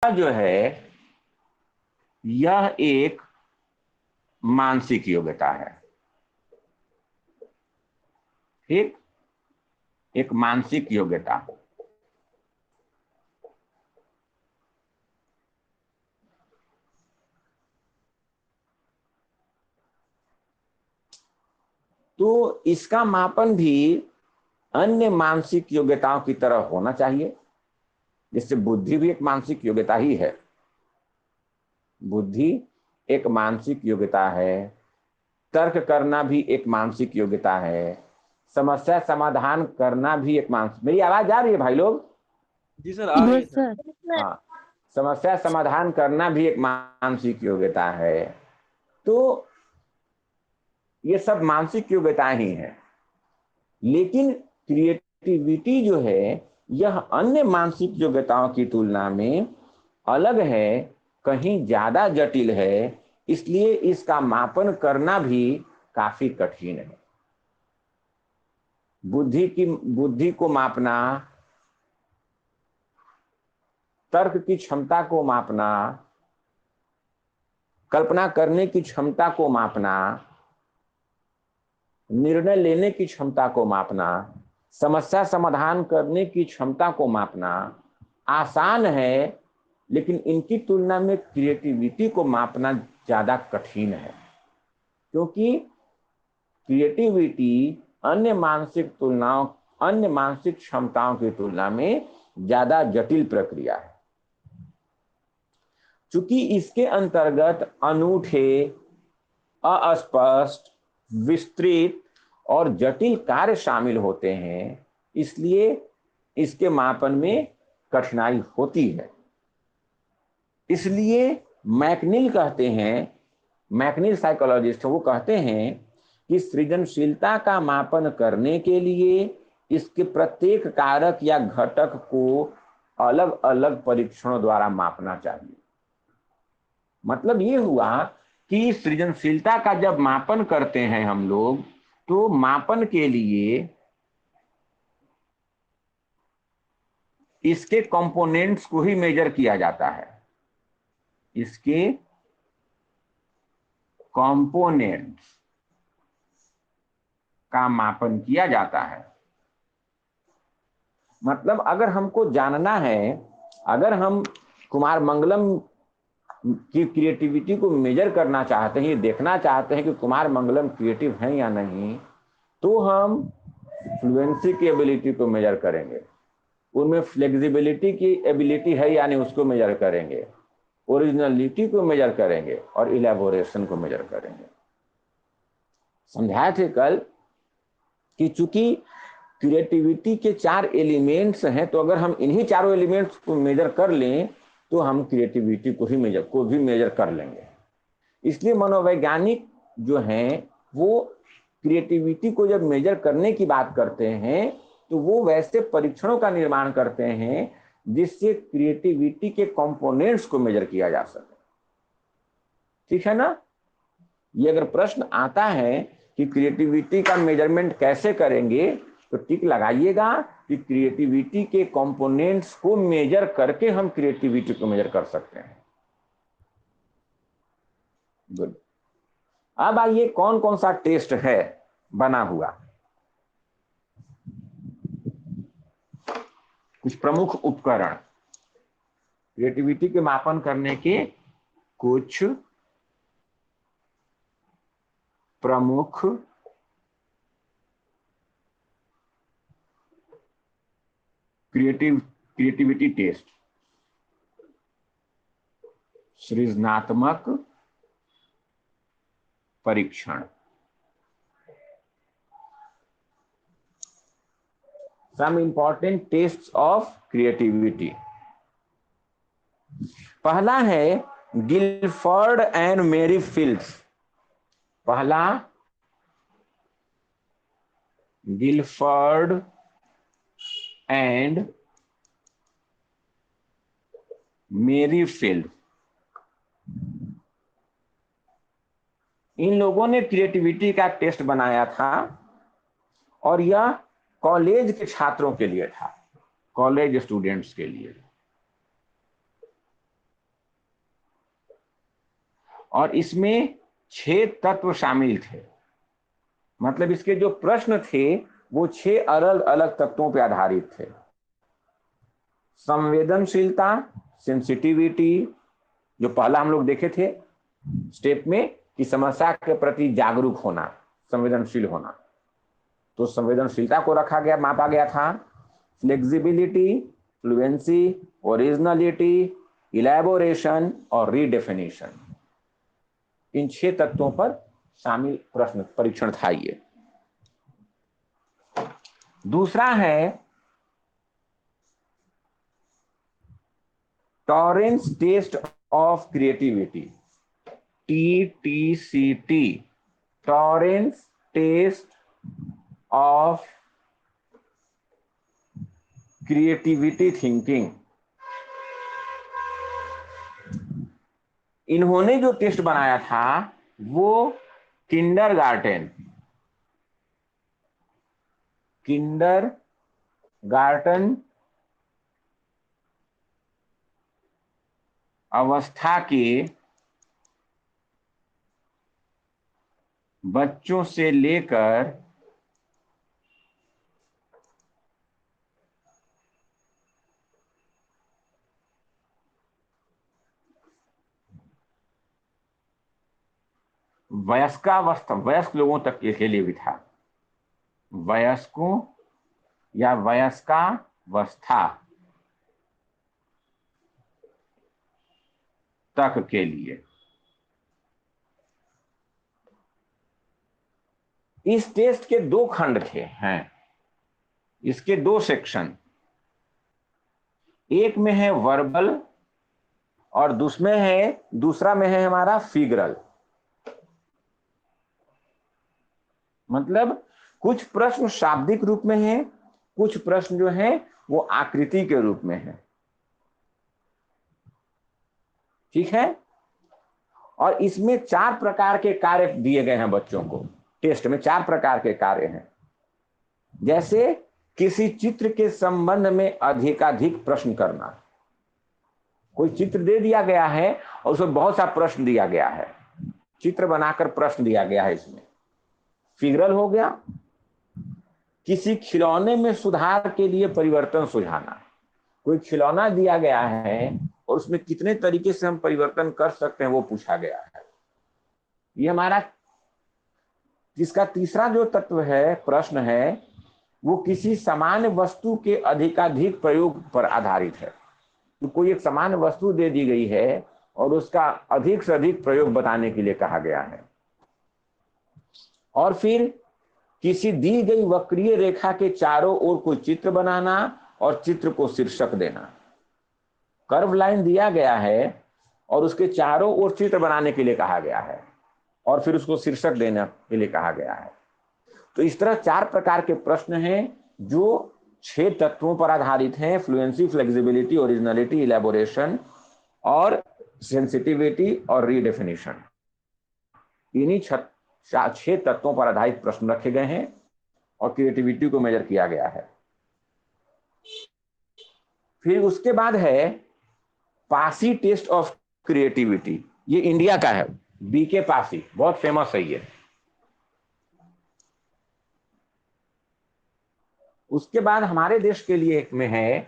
जो है यह एक मानसिक योग्यता है। ठीक, एक मानसिक योग्यता। तो इसका मापन भी अन्य मानसिक योग्यताओं की तरह होना चाहिए। जिससे बुद्धि भी एक मानसिक योग्यता ही है। बुद्धि एक मानसिक योग्यता है, तर्क करना भी एक मानसिक योग्यता है, समस्या समाधान करना भी एक मानसिक। मेरी आवाज आ रही है भाई लोग? जी सर, आ रही है यस सर। सर। हाँ, समस्या समाधान करना भी एक मानसिक योग्यता है। तो ये सब मानसिक योग्यताएं ही हैं। लेकिन क्रिएटिविटी जो है यह अन्य मानसिक योग्यताओं की तुलना में अलग है, कहीं ज्यादा जटिल है, इसलिए इसका मापन करना भी काफी कठिन है। बुद्धि को मापना, तर्क की क्षमता को मापना, कल्पना करने की क्षमता को मापना, निर्णय लेने की क्षमता को मापना, समस्या समाधान करने की क्षमता को मापना आसान है, लेकिन इनकी तुलना में क्रिएटिविटी को मापना ज्यादा कठिन है। क्योंकि क्रिएटिविटी अन्य मानसिक क्षमताओं की तुलना में ज्यादा जटिल प्रक्रिया है। चूंकि इसके अंतर्गत अनूठे, अस्पष्ट, विस्तृत और जटिल कार्य शामिल होते हैं, इसलिए इसके मापन में कठिनाई होती है। इसलिए मैकनिल कहते हैं, मैकनिल साइकोलॉजिस्ट, वो कहते हैं कि सृजनशीलता का मापन करने के लिए इसके प्रत्येक कारक या घटक को अलग अलग परीक्षणों द्वारा मापना चाहिए। मतलब ये हुआ कि सृजनशीलता का जब मापन करते हैं हम लोग, तो मापन के लिए इसके कंपोनेंट्स को ही मेजर किया जाता है। इसके कंपोनेंट्स का मापन किया जाता है। मतलब अगर हमको जानना है, अगर हम कुमार मंगलम की क्रिएटिविटी को मेजर करना चाहते हैं, ये देखना चाहते हैं कि कुमार मंगलम क्रिएटिव हैं या नहीं, तो हम फ्लुएंसी की एबिलिटी को मेजर करेंगे, उनमें फ्लेक्सिबिलिटी की एबिलिटी है यानी उसको मेजर करेंगे, ओरिजिनलिटी को मेजर करेंगे और इलेबोरेशन को मेजर करेंगे। समझाए थे कल कि चूंकि क्रिएटिविटी के 4 एलिमेंट्स हैं, तो अगर हम इन्हीं चारों एलिमेंट्स को मेजर कर लें तो हम क्रिएटिविटी को भी मेजर कर लेंगे। इसलिए मनोवैज्ञानिक जो हैं वो क्रिएटिविटी को जब मेजर करने की बात करते हैं तो वो वैसे परीक्षणों का निर्माण करते हैं जिससे क्रिएटिविटी के कंपोनेंट्स को मेजर किया जा सके। ठीक है ना? ये अगर प्रश्न आता है कि क्रिएटिविटी का मेजरमेंट कैसे करेंगे, तो टिक लगाइएगा कि क्रिएटिविटी के कंपोनेंट्स को मेजर करके हम क्रिएटिविटी को मेजर कर सकते हैं। गुड। अब आइए कौन कौन सा टेस्ट है बना हुआ। कुछ प्रमुख उपकरण, क्रिएटिविटी के मापन करने के कुछ प्रमुख क्रिएटिविटी टेस्ट। सृजनात्मक परीक्षण। Some important test of creativity. पहला है गिलफोर्ड एंड मेरी फिल्ड्स। पहला गिलफोर्ड एंड मेरी फील्ड। इन लोगों ने क्रिएटिविटी का टेस्ट बनाया था और यह कॉलेज के छात्रों के लिए था, कॉलेज स्टूडेंट्स के लिए। और इसमें 6 तत्व शामिल थे। मतलब इसके जो प्रश्न थे वो 6 अलग अलग तत्वों पर आधारित थे। संवेदनशीलता, सेंसिटिविटी, जो पहला हम लोग देखे थे स्टेप में कि समस्या के प्रति जागरूक होना, संवेदनशील होना, तो संवेदनशीलता को रखा गया, मापा गया था। फ्लेक्सिबिलिटी, फ्लुएंसी, ओरिजिनलिटी, इलैबोरेशन और रीडेफिनेशन, इन 6 तत्वों पर शामिल प्रश्न परीक्षण था ये। दूसरा है Torrance test of creativity, TTCT, Torrance test of creativity thinking. इन्होंने जो टेस्ट बनाया था वो किंडरगार्टन अवस्था के बच्चों से लेकर वयस्क लोगों तक के लिए भी था। वयस्कों या वयस्कावस्था तक के लिए। इस टेस्ट के 2 खंड हैं, इसके 2 सेक्शन, एक में है वर्बल और दूसरा में है हमारा फिगरल। मतलब कुछ प्रश्न शाब्दिक रूप में है, कुछ प्रश्न जो है वो आकृति के रूप में है। ठीक है। और इसमें 4 प्रकार के कार्य दिए गए हैं बच्चों को। टेस्ट में 4 प्रकार के कार्य हैं। जैसे किसी चित्र के संबंध में अधिकाधिक प्रश्न करना। कोई चित्र दे दिया गया है और उसमें बहुत सा प्रश्न दिया गया है, चित्र बनाकर प्रश्न दिया गया है, इसमें फिगरल हो गया। किसी खिलौने में सुधार के लिए परिवर्तन सुझाना। कोई खिलौना दिया गया है और उसमें कितने तरीके से हम परिवर्तन कर सकते हैं वो पूछा गया है। ये हमारा इसका तीसरा जो तत्व है, प्रश्न है, वो किसी सामान्य वस्तु के अधिकाधिक प्रयोग पर आधारित है। तो कोई एक सामान्य वस्तु दे दी गई है और उसका अधिक से अधिक प्रयोग बताने के लिए कहा गया है। और फिर किसी दी गई वक्रीय रेखा के चारों ओर कोई चित्र बनाना और चित्र को शीर्षक देना। कर्व लाइन दिया गया है और उसके चारों ओर चित्र बनाने के लिए कहा गया है और फिर उसको शीर्षक देने के लिए कहा गया है। तो इस तरह 4 प्रकार के प्रश्न हैं जो 6 तत्वों पर आधारित हैं: फ्लुएंसी, फ्लेक्सिबिलिटी, ओरिजिनलिटी, इलैबोरेशन और सेंसिटिविटी और रीडेफिनेशन। इन्हीं 6 तत्वों पर आधारित प्रश्न रखे गए हैं और क्रिएटिविटी को मेजर किया गया है। फिर उसके बाद है पासी टेस्ट ऑफ क्रिएटिविटी। ये इंडिया का है, बीके पासी, बहुत फेमस है ये। उसके बाद हमारे देश के लिए एक में है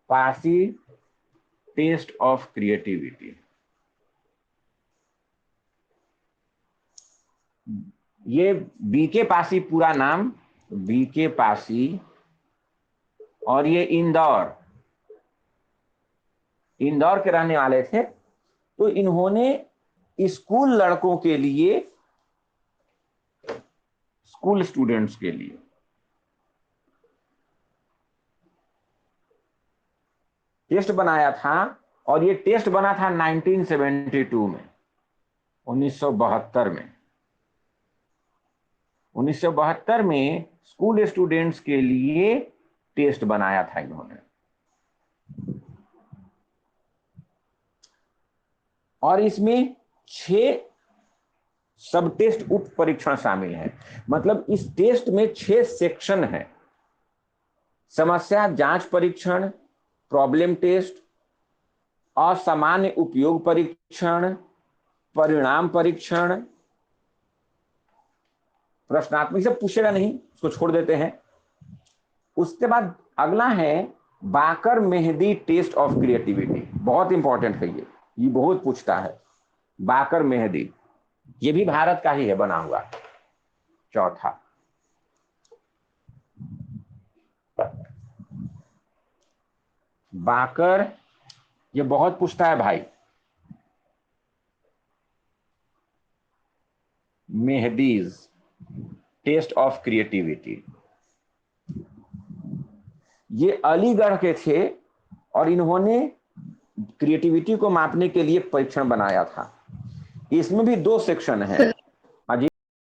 पासी टेस्ट ऑफ क्रिएटिविटी। ये बीके पासी, पूरा नाम बीके पासी, और ये इंदौर के रहने वाले थे। तो इन्होंने स्कूल लड़कों के लिए, स्कूल स्टूडेंट्स के लिए टेस्ट बनाया था। और ये टेस्ट बना था 1972 में, 1972 में। 1972 में स्कूल स्टूडेंट्स के लिए टेस्ट बनाया था इन्होंने। और इसमें 6 सब टेस्ट उप परीक्षण शामिल हैं। मतलब इस टेस्ट में 6 सेक्शन हैं: समस्या जांच परीक्षण, प्रॉब्लम टेस्ट, असामान्य उपयोग परीक्षण, परिणाम परीक्षण, प्रश्नात्मक से पूछेगा नहीं, उसको छोड़ देते हैं। उसके बाद अगला है बाकर मेहदी टेस्ट ऑफ क्रिएटिविटी, बहुत इंपॉर्टेंट है ये बहुत पूछता है। बाकर मेहदी, ये भी भारत का ही है बना हुआ। चौथा बाकर, ये बहुत पूछता है भाई, मेहदीज टेस्ट ऑफ क्रिएटिविटी। ये अलीगढ़ के थे और इन्होंने क्रिएटिविटी को मापने के लिए परीक्षण बनाया था। इसमें भी 2 सेक्शन है।